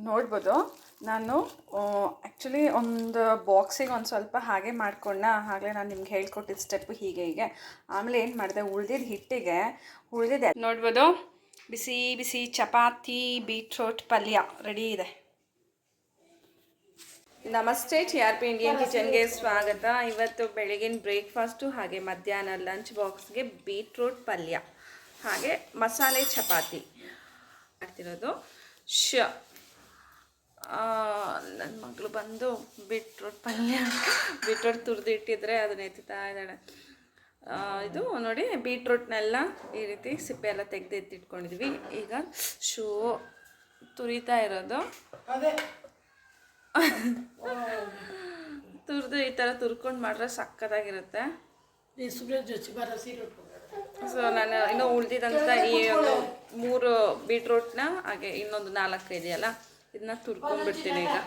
ನೋಡ್ಬೋದು ನಾನು ಆ್ಯಕ್ಚುಲಿ ಒಂದು ಬಾಕ್ಸಿಗೆ ಒಂದು ಸ್ವಲ್ಪ ಹಾಗೆ ಮಾಡ್ಕೊಂಡ. ಆಗಲೇ ನಾನು ನಿಮ್ಗೆ ಹೇಳ್ಕೊಟ್ಟಿದ್ದ ಸ್ಟೆಪ್ಪು ಹೀಗೆ ಆಮೇಲೆ ಏನು ಮಾಡಿದೆ, ಉಳಿದಿದ್ದ ಹಿಟ್ಟಿಗೆ ನೋಡ್ಬೋದು ಬಿಸಿ ಬಿಸಿ ಚಪಾತಿ ಬೀಟ್ರೋಟ್ ಪಲ್ಯ ರೆಡಿ ಇದೆ. ನಮಸ್ತೆ, TRP ಇಂಡಿಯನ್ ಕಿಚನ್ಗೆ ಸ್ವಾಗತ. ಇವತ್ತು ಬೆಳಗಿನ ಬ್ರೇಕ್ಫಾಸ್ಟು ಹಾಗೆ ಮಧ್ಯಾಹ್ನ ಲಂಚ್ ಬಾಕ್ಸ್ಗೆ ಬೀಟ್ರೋಟ್ ಪಲ್ಯ ಹಾಗೆ ಮಸಾಲೆ ಚಪಾತಿ ಮಾಡ್ತಿರೋದು. ನನ್ನ ಮಗಳು ಬಂದು ಬೀಟ್ರೋಟ್ ಪಲ್ಯ ಬೀಟ್ರೋಟ್ ತುರಿದಿಟ್ಟಿದ್ರೆ ಅದನ್ನ ಎತ್ತಾ ಇದ್ದಾಳೆ. ಇದು ನೋಡಿ, ಬೀಟ್ರೋಟ್ನೆಲ್ಲ ಈ ರೀತಿ ಸಿಪ್ಪೆ ಎಲ್ಲ ತೆಗೆದು ಎತ್ತಿಟ್ಕೊಂಡಿದ್ವಿ. ಈಗ ತುರಿತಾ ಇರೋದು ತುರಿದು ಈ ಥರ ತುರ್ಕೊಂಡು ಮಾಡಿದ್ರೆ ಸಕ್ಕತ್ತಾಗಿರುತ್ತೆ. ಸೊ ನಾನು ಇನ್ನೂ ಉಳಿದಿದ್ದಂಥ ಈ ಒಂದು 3 ಬೀಟ್ರೋಟ್ನ ಹಾಗೆ ಇನ್ನೊಂದು 4 ಇದೆಯಲ್ಲ, ಇದನ್ನ ತುರ್ಕೊಂಡ್ಬಿಡ್ತೀನಿ. ಈಗ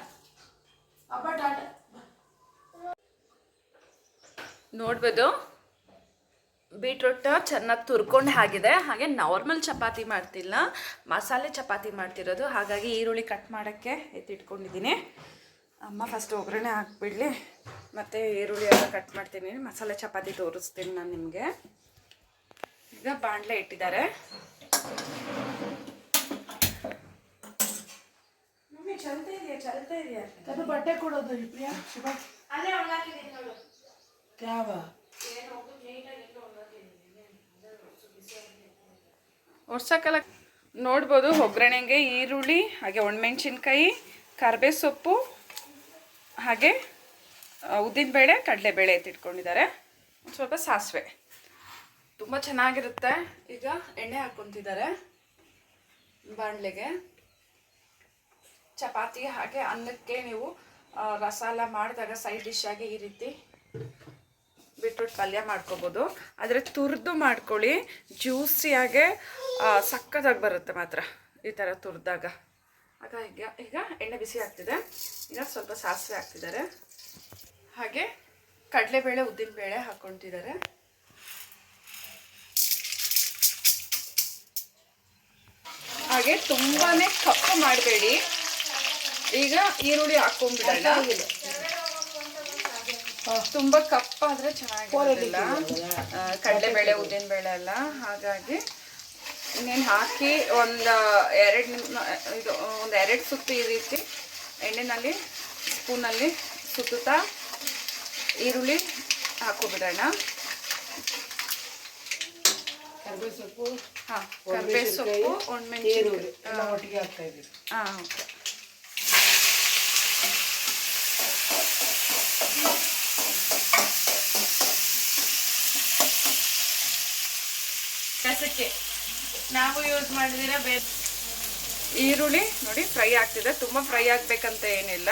ನೋಡ್ಬೋದು ಬೀಟ್ರೋಟ್ ಚೆನ್ನಾಗಿ ತುರ್ಕೊಂಡು ಆಗಿದೆ. ಹಾಗೆ ನಾರ್ಮಲ್ ಚಪಾತಿ ಮಾಡ್ತಿಲ್ಲ, ಮಸಾಲೆ ಚಪಾತಿ ಮಾಡ್ತಿರೋದು. ಹಾಗಾಗಿ ಈರುಳ್ಳಿ ಕಟ್ ಮಾಡೋಕ್ಕೆ ಎತ್ತಿಟ್ಕೊಂಡಿದ್ದೀನಿ. ಅಮ್ಮ ಫಸ್ಟ್ ಒಗ್ಗರಣೆ ಹಾಕ್ಬಿಡಲಿ, ಮತ್ತು ಈರುಳ್ಳಿ ಎಲ್ಲ ಕಟ್ ಮಾಡ್ತೀನಿ. ಮಸಾಲೆ ಚಪಾತಿ ತೋರಿಸ್ತೀನಿ ನಾನು ನಿಮಗೆ. ಈಗ ಬಾಣಲೆ ಇಟ್ಟಿದ್ದಾರೆ. ಚಲ್ತಾ ಇದೆಯಾ ಬಟ್ಟೆ ಕೊಡೋದು ಒರ್ಸಕ್ಕಲ್ಲ. ನೋಡ್ಬೋದು ಒಗ್ಗರಣೆಗೆ ಈರುಳ್ಳಿ ಹಾಗೆ ಒಣಮೆಣ್ಸಿನ್ಕಾಯಿ, ಕರಿಬೇವು ಸೊಪ್ಪು ಹಾಗೆ ಉದ್ದಿನಬೇಳೆ ಕಡಲೆಬೇಳೆ ಎತ್ತಿಟ್ಕೊಂಡಿದ್ದಾರೆ. ಸ್ವಲ್ಪ ಸಾಸಿವೆ, ತುಂಬ ಚೆನ್ನಾಗಿರುತ್ತೆ. ಈಗ ಎಣ್ಣೆ ಹಾಕ್ಕೊತಿದ್ದಾರೆ ಬಾಣಲೆಗೆ. ಚಪಾತಿ ಹಾಗೆ ಅನ್ನಕ್ಕೆ ನೀವು ರಸಾಲ ಮಾಡಿದಾಗ ಸೈಡ್ ಡಿಶ್ ಆಗಿ ಈ ರೀತಿ ಬೀಟ್ರೂಟ್ ಪಲ್ಯ ಮಾಡ್ಕೋಬೋದು. ಆದರೆ ತುರಿದು ಮಾಡ್ಕೊಳ್ಳಿ, ಜ್ಯೂಸಿಯಾಗೆ ಸಕ್ಕತ್ತಾಗಿ ಬರುತ್ತೆ ಮಾತ್ರ ಈ ಥರ ತುರಿದಾಗ. ಆಗ ಈಗ ಎಣ್ಣೆ ಬಿಸಿ ಆಗ್ತಿದೆ. ಈಗ ಸ್ವಲ್ಪ ಸಾಸಿವೆ ಹಾಕ್ತಿದ್ದಾರೆ, ಹಾಗೆ ಕಡಲೆಬೇಳೆ ಉದ್ದಿನಬೇಳೆ ಹಾಕ್ಕೊತಿದ್ದಾರೆ. ಹಾಗೆ ತುಂಬಾ ಕಪ್ಪು ಮಾಡಬೇಡಿ. ಈಗ ಈರುಳ್ಳಿ ಹಾಕ್ಕೊಂಡ್ಬಿಡೋಣ. ತುಂಬ ಕಪ್ಪಾದರೆ ಚೆನ್ನಾಗಿರೋದಿಲ್ಲ ಕಡಲೆಬೇಳೆ ಉದ್ದಿನಬೇಳೆ ಎಲ್ಲ. ಹಾಗಾಗಿ ಇನ್ನೇನು ಹಾಕಿ ಒಂದು 2 ಸುತ್ತು ಈ ರೀತಿ ಎಣ್ಣೆನಲ್ಲಿ ಸ್ಪೂನಲ್ಲಿ ಸುತ್ತುತ್ತಾ ಈರುಳ್ಳಿ ಹಾಕ್ಕೊಬಿಡೋಣ. ಕರಿಬೇವು ಸೊಪ್ಪು, ಕರಿಬೇವು ಸೊಪ್ಪು, ಒಣಮೆಣಸಿನಕಾಯಿ ಒಟ್ಟಿಗೆ ಹಾಕ್ತಾ ಇದ್ದೀವಿ. ಓಕೆ. ಕೆಲಸಕ್ಕೆ ನಾವು ಯೂಸ್ ಮಾಡಿದಿರ ಬೇರೆ. ಈರುಳ್ಳಿ ನೋಡಿ ಫ್ರೈ ಆಗ್ತಿದೆ, ತುಂಬ ಫ್ರೈ ಆಗಬೇಕಂತ ಏನಿಲ್ಲ.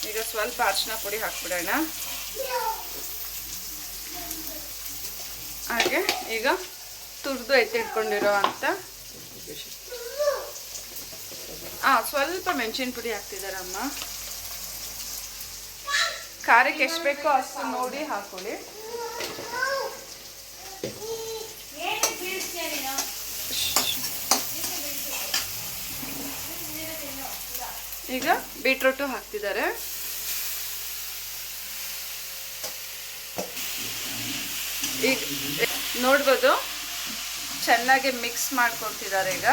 ಈಗ ಸ್ವಲ್ಪ ಅರಿಶಿನ ಪುಡಿ ಹಾಕ್ಬಿಡೋಣ. ಹಾಗೆ ಈಗ ತುರಿದು ಎತ್ತಿಟ್ಕೊಂಡಿರೋ ಅಂತ ಸ್ವಲ್ಪ ಮೆಣಸಿನ ಪುಡಿ ಹಾಕ್ತಿದ್ದಾರೆ ಅಮ್ಮ. ಖಾರಕ್ಕೆ ಎಷ್ಟು ಬೇಕೋ ಅಷ್ಟು ನೋಡಿ ಹಾಕೊಳ್ಳಿ. ಈಗ ಬೀಟ್ರೂಟು ಹಾಕ್ತಿದ್ದಾರೆ. ಈಗ ನೋಡ್ಬೋದು ಚೆನ್ನಾಗಿ ಮಿಕ್ಸ್ ಮಾಡ್ಕೊತಿದ್ದಾರೆ. ಈಗ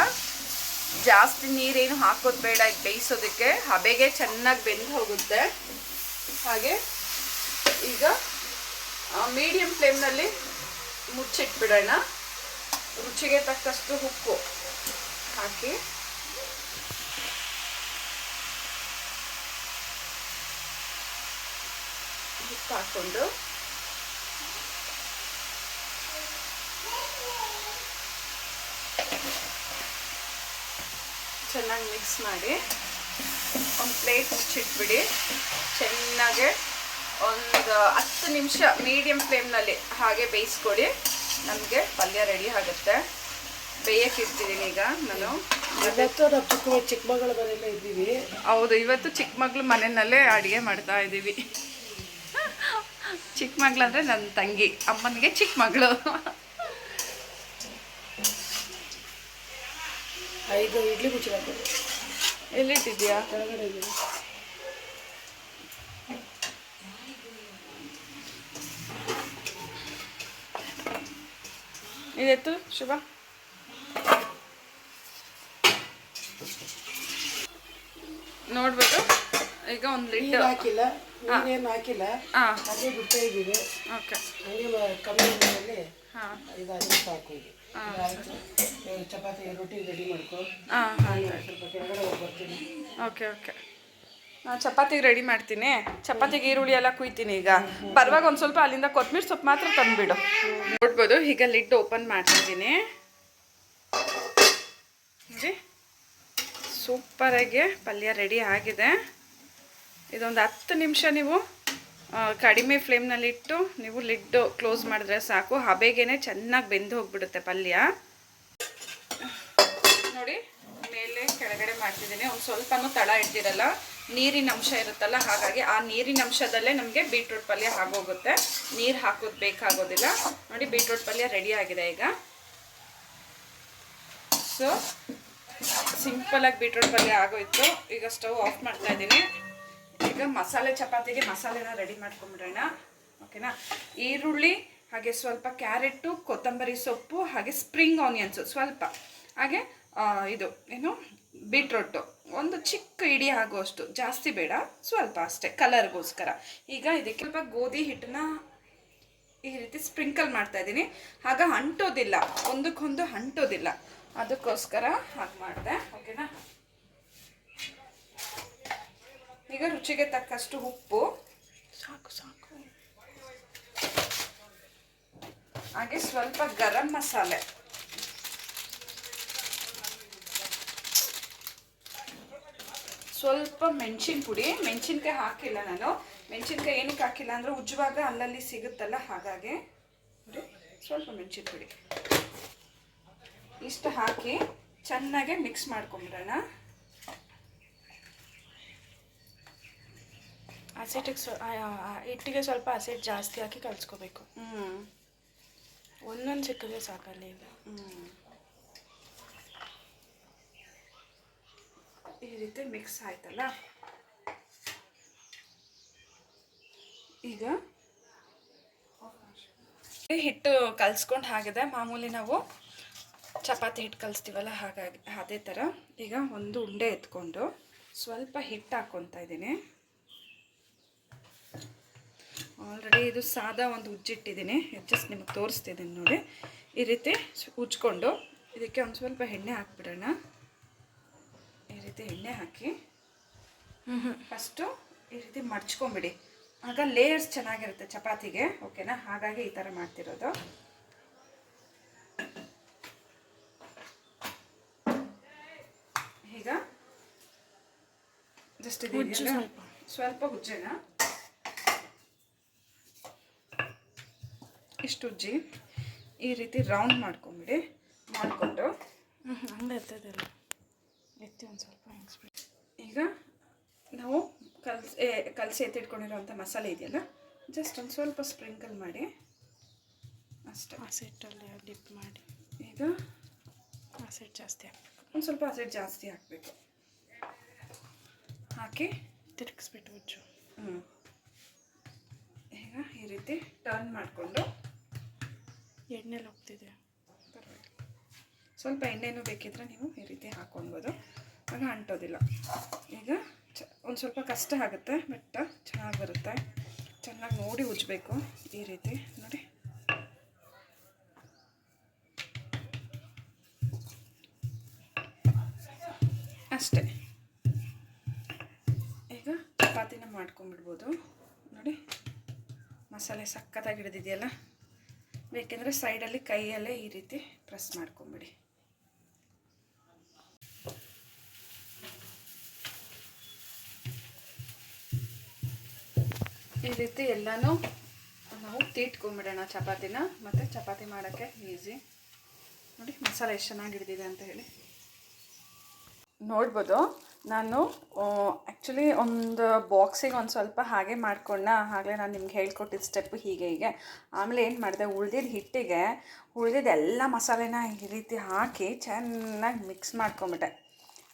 ಜಾಸ್ತಿ ನೀರೇನು ಹಾಕೋದು ಬೇಡ ಇದು ಬೇಯಿಸೋದಕ್ಕೆ, ಹಬೆಗೆ ಚೆನ್ನಾಗಿ ಬೆಂದು ಹೋಗುತ್ತೆ. ಹಾಗೆ ಈಗ ಮೀಡಿಯಂ ಫ್ಲೇಮ್ನಲ್ಲಿ ಮುಚ್ಚಿಟ್ಬಿಡೋಣ. ರುಚಿಗೆ ತಕ್ಕಷ್ಟು ಉಪ್ಪು ಹಾಕಿ ಉಪ್ಪು ಹಾಕ್ಕೊಂಡು ಚೆನ್ನಾಗಿ ಮಿಕ್ಸ್ ಮಾಡಿ ಒಂದು ಪ್ಲೇಟ್ ಮುಚ್ಚಿಟ್ಬಿಡಿ. ಚೆನ್ನಾಗೆ ಒಂದು 10 ನಿಮಿಷ ಮೀಡಿಯಂ ಫ್ಲೇಮ್ನಲ್ಲಿ ಹಾಗೆ ಬೇಯಿಸ್ಕೊಡಿ. ನಮಗೆ ಪಲ್ಯ ರೆಡಿ ಆಗುತ್ತೆ. ಬೇಯಕ್ಕೆ ಇಡ್ತಿದ್ದೀನಿ ಈಗ ನಾನು. ಚಿಕ್ಕಮಗಳು ಮನೆಯಲ್ಲೇ ಇದ್ದೀವಿ. ಹೌದು, ಇವತ್ತು ಚಿಕ್ಕಮಗಳು ಮನೆಯಲ್ಲೇ ಅಡುಗೆ ಮಾಡ್ತಾ ಇದ್ದೀವಿ. ಚಿಕ್ಕಮಗಳು ಅಂದರೆ ನನ್ನ ತಂಗಿ, ಅಮ್ಮನಿಗೆ ಚಿಕ್ಕಮಗಳು. 5 ಇಡ್ಲಿ ಮುಚ್ಚಿ ಎಲ್ಲಿಟ್ಟಿದ್ಯಾ? ಕೆಳಗಡೆ ಇದೆ. ಇದೆತ್ತು ಶುಭ. ನೋಡ್ಬೋದು ಈಗ ಒಂದು ಲಿಡ್ ನೀರು ಹಾಕಿಲ್ಲ, ನೀರೇನು ಹಾಕಿಲ್ಲ, ಹಾಂ ಹಾಗೆ ಬಿಡ್ತಾ ಇದ್ದೀವಿ. ಓಕೆ ಹಂಗೆ ಕಮ್ಮಿ ನೀರಲ್ಲಿ ಹಾಂ ಇದಾದ್ರೆ ಸಾಕು. ಈಗ ಇದಾಯ್ತು. ಇವಾಗ ಚಪಾತಿ ರೊಟ್ಟಿ ರೆಡಿ ಮಾಡ್ಕೊ. ಹಾಂ ಹಾಂ ಸ್ವಲ್ಪ ಕೆಳಗಡೆ ಹೋಗಿ ಬರ್ತೀನಿ. Okay okay. ನಾನು ಚಪಾತಿಗೆ ರೆಡಿ ಮಾಡ್ತೀನಿ. ಚಪಾತಿಗೆ ಈರುಳ್ಳಿ ಎಲ್ಲ ಕುಯ್ತೀನಿ. ಈಗ ಬರುವಾಗ ಒಂದು ಸ್ವಲ್ಪ ಅಲ್ಲಿಂದ ಕೊತ್ತಂಬರಿ ಸೊಪ್ಪು ಮಾತ್ರ ತಂದುಬಿಡು. ನೋಡ್ಬೋದು ಈಗ ಲಿಡ್ ಓಪನ್ ಮಾಡ್ತಿದ್ದೀನಿ ನೋಡಿ. ಸೂಪರಾಗಿ ಪಲ್ಯ ರೆಡಿ ಆಗಿದೆ. ಇದೊಂದು 10 ನಿಮಿಷ ನೀವು ಕಡಿಮೆ ಫ್ಲೇಮ್ನಲ್ಲಿಟ್ಟು ನೀವು ಲಿಡ್ ಕ್ಲೋಸ್ ಮಾಡಿದ್ರೆ ಸಾಕು. ಹಬೆಗೇನೆ ಚೆನ್ನಾಗಿ ಬೆಂದು ಹೋಗ್ಬಿಡುತ್ತೆ ಪಲ್ಯ. ನೋಡಿ ಮೇಲೆ ಕೆಳಗಡೆ ಮಾಡ್ತಿದ್ದೀನಿ. ಒಂದು ಸ್ವಲ್ಪನೂ ತಳ ಇಡ್ದಿರಲ್ಲ, ನೀರಿನ ಅಂಶ ಇರುತ್ತಲ್ಲ, ಹಾಗಾಗಿ ಆ ನೀರಿನ ಅಂಶದಲ್ಲೇ ನಮಗೆ ಬೀಟ್ರೂಟ್ ಪಲ್ಯ ಆಗೋಗುತ್ತೆ. ನೀರು ಹಾಕೋದು ಬೇಕಾಗೋದಿಲ್ಲ. ನೋಡಿ ಬೀಟ್ರೂಟ್ ಪಲ್ಯ ರೆಡಿ ಆಗಿದೆ ಈಗ. ಸೊ ಸಿಂಪಲಾಗಿ ಬೀಟ್ರೂಟ್ ಪಲ್ಯ ಆಗೋಯ್ತು. ಈಗ ಸ್ಟವ್ ಆಫ್ ಮಾಡ್ತಾ ಇದ್ದೀನಿ. ಈಗ ಮಸಾಲೆ ಚಪಾತಿಗೆ ಮಸಾಲೆನ ರೆಡಿ ಮಾಡ್ಕೊಂಬಿಡೋಣ. ಓಕೆನಾ? ಈರುಳ್ಳಿ, ಹಾಗೆ ಸ್ವಲ್ಪ ಕ್ಯಾರೆಟು, ಕೊತ್ತಂಬರಿ ಸೊಪ್ಪು, ಹಾಗೆ ಸ್ಪ್ರಿಂಗ್ ಆನಿಯನ್ಸು ಸ್ವಲ್ಪ, ಹಾಗೆ ಇದು ಏನು ಬೀಟ್ರೂಟು ಒಂದು ಚಿಕ್ಕ ಇಡಿ ಆಗುವಷ್ಟು, ಜಾಸ್ತಿ ಬೇಡ, ಸ್ವಲ್ಪ ಅಷ್ಟೇ ಕಲರ್ಗೋಸ್ಕರ. ಈಗ ಇದಕ್ಕೆ ಸ್ವಲ್ಪ ಗೋಧಿ ಹಿಟ್ಟನ್ನ ಈ ರೀತಿ ಸ್ಪ್ರಿಂಕಲ್ ಮಾಡ್ತಾ ಇದ್ದೀನಿ. ಆಗ ಅಂಟೋದಿಲ್ಲ, ಒಂದಕ್ಕೊಂದು ಅಂಟೋದಿಲ್ಲ, ಅದಕ್ಕೋಸ್ಕರ ಹಾಗೆ ಮಾಡಿದೆ. ಓಕೆನಾ? ಈಗ ರುಚಿಗೆ ತಕ್ಕಷ್ಟು ಉಪ್ಪು ಸಾಕು ಸಾಕು, ಹಾಗೆ ಸ್ವಲ್ಪ ಗರಂ ಮಸಾಲೆ, ಸ್ವಲ್ಪ ಮೆಣಸಿನ ಪುಡಿ. ಮೆಣಸಿನ್ಕಾಯಿ ಹಾಕಿಲ್ಲ ನಾನು. ಮೆಣಸಿನ್ಕಾಯಿ ಏನಕ್ಕೆ ಹಾಕಿಲ್ಲ ಅಂದರೆ ಉಜ್ಜುವಾಗ ಅಲ್ಲಲ್ಲಿ ಸಿಗುತ್ತಲ್ಲ, ಹಾಗಾಗಿ ಸ್ವಲ್ಪ ಮೆಣಸಿನ ಪುಡಿ ಇಷ್ಟು ಹಾಕಿ ಚೆನ್ನಾಗೆ ಮಿಕ್ಸ್ ಮಾಡ್ಕೊಂಬಿಡೋಣ. ಹಿಟ್ಟಿಗೆ ಸ್ವಲ್ಪ ಅಸಿಡ್ ಜಾಸ್ತಿ ಹಾಕಿ ಕಲಿಸ್ಕೋಬೇಕು. ಒಂದೊಂದು ಸಿಕ್ಕಿದ್ರೆ ಸಾಕಲ್ಲ ಈಗ. ಈ ರೀತಿ ಮಿಕ್ಸ್ ಆಯ್ತಲ್ಲ, ಈಗ ಹಿಟ್ಟು ಕಲಿಸ್ಕೊಂಡು ಆಗಿದೆ. ಮಾಮೂಲಿ ನಾವು ಚಪಾತಿ ಹಿಟ್ಟು ಕಲಿಸ್ತೀವಲ್ಲ, ಹಾಗಾಗಿ ಅದೇ ಥರ. ಈಗ ಒಂದು ಉಂಡೆ ಎತ್ಕೊಂಡು ಸ್ವಲ್ಪ ಹಿಟ್ಟು ಹಾಕ್ಕೊತಾ ಇದ್ದೀನಿ. ಆಲ್ರೆಡಿ ಇದು ಸಾದಾ ಒಂದು ಉಜ್ಜಿಟ್ಟಿದ್ದೀನಿ, ಜಸ್ಟ್ ನಿಮಗೆ ತೋರಿಸ್ತಿದ್ದೀನಿ ನೋಡಿ. ಈ ರೀತಿ ಉಜ್ಕೊಂಡು ಇದಕ್ಕೆ ಒಂದು ಸ್ವಲ್ಪ ಎಣ್ಣೆ ಹಾಕ್ಬಿಡೋಣ. ಈ ರೀತಿ ಎಣ್ಣೆ ಹಾಕಿ ಫಸ್ಟು ಈ ರೀತಿ ಮಡ್ಚ್ಕೊಂಬಿಡಿ. ಆಗ ಲೇಯರ್ಸ್ ಚೆನ್ನಾಗಿರುತ್ತೆ ಚಪಾತಿಗೆ. ಓಕೆನಾ? ಹಾಗಾಗಿ ಈ ಥರ ಮಾಡ್ತಿರೋದು. ಈಗ ಜಸ್ಟ್ ಇದು ಸ್ವಲ್ಪ ಉಜ್ಜೋಣ. ಇಷ್ಟು ಉಜ್ಜಿ ಈ ರೀತಿ ರೌಂಡ್ ಮಾಡ್ಕೊಂಬಿಡಿ. ಮಾಡಿಕೊಂಡು ಹಂಗೆ ಇರ್ತದಲ್ಲ, ಎತ್ತಿ ಒಂದು ಸ್ವಲ್ಪ ಹಿಂಗಿಸ್ಬಿಡಿ. ಈಗ ನಾವು ಕಲಸಿ ಎತ್ತಿಟ್ಕೊಂಡಿರೋಂಥ ಮಸಾಲೆ ಇದೆಯಲ್ಲ, ಜಸ್ಟ್ ಒಂದು ಸ್ವಲ್ಪ ಸ್ಪ್ರಿಂಕಲ್ ಮಾಡಿ ಅಷ್ಟೇ. ಹಸಿಟ್ಟಲ್ಲಿ ಡಿಪ್ ಮಾಡಿ. ಈಗ ಹಸಿಟ್ಟು ಜಾಸ್ತಿ ಹಾಕಬೇಕು, ಒಂದು ಸ್ವಲ್ಪ ಹಸಿಟ್ಟು ಜಾಸ್ತಿ ಹಾಕಬೇಕು. ಹಾಕಿ ತಿರುಗಿಸ್ಬಿಟ್ಟು ಉಜ್ಜು. ಈಗ ಈ ರೀತಿ ಟರ್ನ್ ಮಾಡಿಕೊಂಡು ಎಣ್ಣೆಲಿ ಹೋಗ್ತಿದೆ, ಪರವಾಗಿಲ್ಲ. ಸ್ವಲ್ಪ ಎಣ್ಣೆನೂ ಬೇಕಿದ್ರೆ ನೀವು ಈ ರೀತಿ ಹಾಕ್ಕೊಳ್ಬೋದು, ಆಗ ಅಂಟೋದಿಲ್ಲ. ಈಗ ಒಂದು ಸ್ವಲ್ಪ ಕಷ್ಟ ಆಗುತ್ತೆ, ಬಟ್ ಚೆನ್ನಾಗಿ ಬರುತ್ತೆ. ಚೆನ್ನಾಗಿ ನೋಡಿ ಉಜ್ಜಬೇಕು ಈ ರೀತಿ ನೋಡಿ. ಅಷ್ಟೇ. ಈಗ ಚಪಾತಿನ ಮಾಡ್ಕೊಂಬಿಡ್ಬೋದು ನೋಡಿ. ಮಸಾಲೆ ಸಕ್ಕತ್ತಾಗಿ ಹಿಡಿದಿದೆಯಲ್ಲ. ಬೇಕೆಂದರೆ ಸೈಡಲ್ಲಿ ಕೈಯಲ್ಲೇ ಈ ರೀತಿ ಪ್ರೆಸ್ ಮಾಡ್ಕೊಂಬಿಡಿ. ಈ ರೀತಿ ಎಲ್ಲನೂ ನಾವು ತೀಟ್ಕೊಂಬಿಡೋಣ ಚಪಾತಿನ. ಮತ್ತು ಚಪಾತಿ ಮಾಡೋಕ್ಕೆ ಈಸಿ ನೋಡಿ. ಮಸಾಲೆ ಎಷ್ಟು ಚೆನ್ನಾಗಿ ಹಿಡಿದಿದೆ ಅಂತ ಹೇಳಿ ನೋಡ್ಬೋದು. ನಾನು ಆ್ಯಕ್ಚುಲಿ ಒಂದು ಬಾಕ್ಸಿಗೆ ಒಂದು ಸ್ವಲ್ಪ ಹಾಗೆ ಮಾಡ್ಕೊಂಡ. ಆಗಲೇ ನಾನು ನಿಮ್ಗೆ ಹೇಳ್ಕೊಟ್ಟಿದ್ದ ಸ್ಟೆಪ್ ಹೀಗೆ. ಆಮೇಲೆ ಏನು ಮಾಡಿದೆ, ಉಳ್ದಿದ್ದ ಹಿಟ್ಟಿಗೆ ಉಳ್ದಿದ್ದ ಎಲ್ಲ ಮಸಾಲೆನ ಈ ರೀತಿ ಹಾಕಿ ಚೆನ್ನಾಗಿ ಮಿಕ್ಸ್ ಮಾಡ್ಕೊಂಬಿಟ್ಟೆ.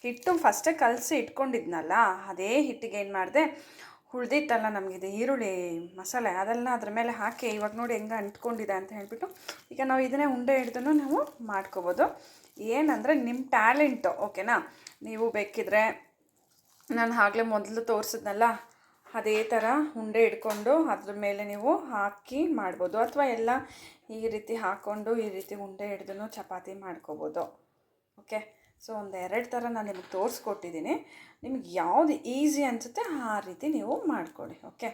ಹಿಟ್ಟು ಫಸ್ಟೇ ಕಲಸಿ ಇಟ್ಕೊಂಡಿದ್ನಲ್ಲ, ಅದೇ ಹಿಟ್ಟಿಗೆ ಏನು ಮಾಡಿದೆ, ಉಳ್ದಿತ್ತಲ್ಲ ನಮಗಿದು ಈರುಳ್ಳಿ ಮಸಾಲೆ, ಅದೆಲ್ಲ ಅದ್ರ ಮೇಲೆ ಹಾಕಿ ಇವಾಗ ನೋಡಿ ಹೆಂಗೆ ಅಂಟ್ಕೊಂಡಿದೆ ಅಂತ ಹೇಳಿಬಿಟ್ಟು ಈಗ ನಾವು ಇದನ್ನೇ ಉಂಡೆ ಹಿಡ್ದು ನಾವು ಮಾಡ್ಕೋಬೋದು. ಏನಂದರೆ ನಿಮ್ಮ ಟ್ಯಾಲೆಂಟು, ಓಕೆನಾ. ನೀವು ಬೇಕಿದ್ರೆ ನಾನು ಆಗಲೇ ಮೊದಲು ತೋರಿಸಿದ್ನಲ್ಲ ಅದೇ ಥರ ಉಂಡೆ ಹಿಡ್ಕೊಂಡು ಅದ್ರ ಮೇಲೆ ನೀವು ಹಾಕಿ ಮಾಡ್ಬೋದು, ಅಥವಾ ಎಲ್ಲ ಈ ರೀತಿ ಹಾಕ್ಕೊಂಡು ಈ ರೀತಿ ಉಂಡೆ ಹಿಡ್ದು ಚಪಾತಿ ಮಾಡ್ಕೋಬೋದು. ಓಕೆ, ಸೊ ಒಂದೆರಡು ಥರ ನಾನು ನಿಮಗೆ ತೋರಿಸ್ಕೊಟ್ಟಿದ್ದೀನಿ. ನಿಮಗೆ ಯಾವುದು ಈಸಿ ಅನಿಸುತ್ತೆ ಆ ರೀತಿ ನೀವು ಮಾಡ್ಕೊಳ್ಳಿ. ಓಕೆ,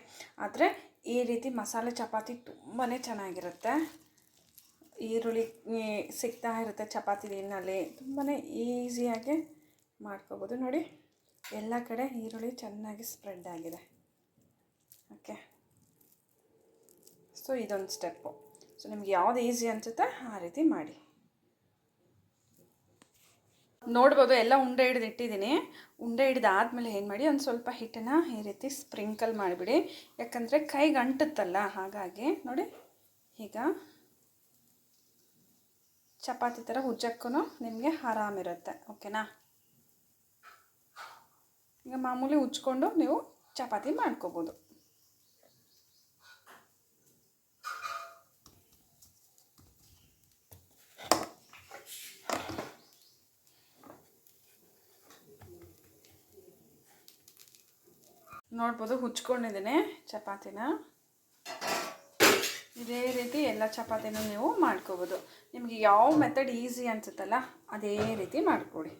ಆದರೆ ಈ ರೀತಿ ಮಸಾಲೆ ಚಪಾತಿ ತುಂಬಾ ಚೆನ್ನಾಗಿರುತ್ತೆ. ಈರುಳ್ಳಿ ಸಿಗ್ತಾ ಇರುತ್ತೆ ಚಪಾತಿನಲ್ಲಿ, ತುಂಬಾ ಈಸಿಯಾಗಿ ಮಾಡ್ಕೋಬೋದು. ನೋಡಿ, ಎಲ್ಲ ಕಡೆ ಈರುಳ್ಳಿ ಚೆನ್ನಾಗಿ ಸ್ಪ್ರೆಡ್ ಆಗಿದೆ. ಓಕೆ, ಸೊ ಇದೊಂದು ಸ್ಟೆಪ್ಪು. ಸೊ ನಿಮ್ಗೆ ಯಾವುದು ಈಸಿ ಅನಿಸುತ್ತೆ ಆ ರೀತಿ ಮಾಡಿ. ನೋಡ್ಬೋದು ಎಲ್ಲ ಉಂಡೆ ಹಿಡ್ದು ಇಟ್ಟಿದ್ದೀನಿ. ಉಂಡೆ ಹಿಡ್ದಾದ್ಮೇಲೆ ಏನು ಮಾಡಿ, ಒಂದು ಸ್ವಲ್ಪ ಹಿಟ್ಟನ್ನು ಈ ರೀತಿ ಸ್ಪ್ರಿಂಕಲ್ ಮಾಡಿಬಿಡಿ, ಯಾಕಂದರೆ ಕೈಗೆ ಅಂಟುತ್ತಲ್ಲ, ಹಾಗಾಗಿ ನೋಡಿ ಈಗ ಚಪಾತಿ ಥರ ಉಜ್ಜಕ್ಕೂ ನಿಮಗೆ ಆರಾಮಿರುತ್ತೆ. ಓಕೆನಾ, ಈಗ ಮಾಮೂಲಿ ಉಜ್ಕೊಂಡು ನೀವು ಚಪಾತಿ ಮಾಡ್ಕೋಬೋದು. ನೋಡ್ಬೋದು ಹುಚ್ಕೊಂಡಿದ್ದೀನಿ ಚಪಾತಿನ. ಇದೇ ರೀತಿ ಎಲ್ಲ ಚಪಾತಿನೂ ನೀವು ಮಾಡ್ಕೋಬೋದು. ನಿಮಗೆ ಯಾವ ಮೆಥಡ್ ಈಸಿ ಅನಿಸುತ್ತಲ್ಲ ಅದೇ ರೀತಿ ಮಾಡಿಕೊಡಿ.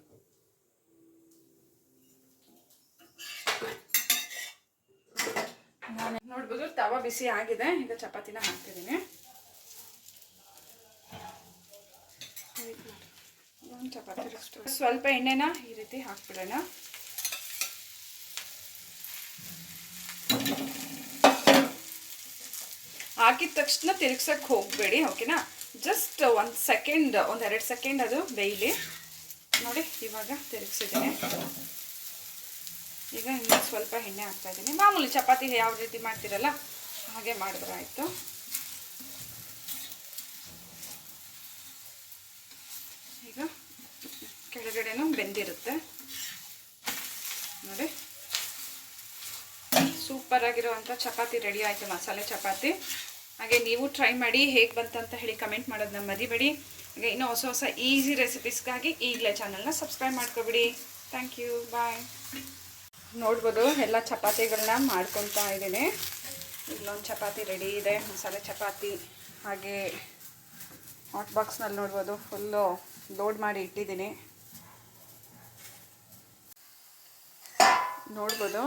ನಾನು ನೋಡ್ಬೋದು ತವ ಬಿಸಿ ಆಗಿದೆ, ಈಗ ಚಪಾತಿನ ಹಾಕ್ತಿದ್ದೀನಿ. ಚಪಾತಿ ಸ್ವಲ್ಪ ಎಣ್ಣೆನ ಈ ರೀತಿ ಹಾಕ್ಬಿಡೋಣ. ಹಾಕಿದ ತಕ್ಷಣ ತಿರುಗ್ಸಕ್ಕೆ ಹೋಗಬೇಡಿ, ಓಕೆನಾ. ಜಸ್ಟ್ ಒಂದು ಸೆಕೆಂಡ್, ಒಂದೆರಡು ಸೆಕೆಂಡ್ ಅದು ಬೇಯಲಿ. ನೋಡಿ ಇವಾಗ ತಿರುಗಿಸಿದ್ದೀನಿ. ಈಗ ಇನ್ನೂ ಸ್ವಲ್ಪ ಎಣ್ಣೆ ಹಾಕ್ತಾಯಿದ್ದೀನಿ. ಮಾಮೂಲಿ ಚಪಾತಿ ಯಾವ ರೀತಿ ಮಾಡ್ತೀರಲ್ಲ ಹಾಗೆ ಮಾಡಿದ್ರೆ ಆಯಿತು. ಈಗ ಕೆಳಗಡೆನೂ ಬೆಂದಿರುತ್ತೆ ನೋಡಿ. ಸೂಪರಾಗಿರುವಂಥ ಚಪಾತಿ ರೆಡಿ ಆಯಿತು, ಮಸಾಲೆ ಚಪಾತಿ. ಹಾಗೆ ನೀವು ಟ್ರೈ ಮಾಡಿ, ಹೇಗೆ ಬಂತಂತ ಹೇಳಿ ಕಮೆಂಟ್ ಮಾಡೋದನ್ನ ಮರಿಬೇಡಿ. ಹಾಗೆ ಇನ್ನೂ ಹೊಸ ಹೊಸ ಈಸಿ ರೆಸಿಪೀಸ್ಗಾಗಿ ಈಗಲೇ ಚಾನಲ್ನ ಸಬ್ಸ್ಕ್ರೈಬ್ ಮಾಡ್ಕೊಬಿಡಿ. ಥ್ಯಾಂಕ್ ಯು, ಬಾಯ್. ನೋಡ್ಬೋದು ಎಲ್ಲ ಚಪಾತಿಗಳನ್ನ ಮಾಡ್ಕೊತಾ ಇದ್ದೀನಿ. ಇಲ್ಲೊಂದು ಚಪಾತಿ ರೆಡಿ ಇದೆ, ಮಸಾಲೆ ಚಪಾತಿ. ಹಾಗೆ ಹಾಟ್ ಬಾಕ್ಸ್ನಲ್ಲಿ ನೋಡ್ಬೋದು ಫುಲ್ಲು ಲೋಡ್ ಮಾಡಿ ಇಟ್ಟಿದ್ದೀನಿ. ನೋಡ್ಬೋದು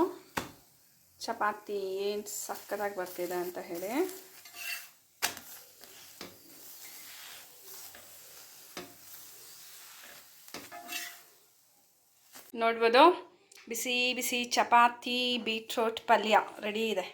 ಚಪಾತಿ ಏನು ಸಕ್ಕತ್ತಾಗಿ ಬರ್ತಿದೆ ಅಂತ ಹೇಳಿ. ನೋಡ್ಬೋದು ಬಿಸಿ ಬಿಸಿ ಚಪಾತಿ ಬೀಟ್ರೋಟ್ ಪಲ್ಯ ರೆಡಿ ಇದೆ.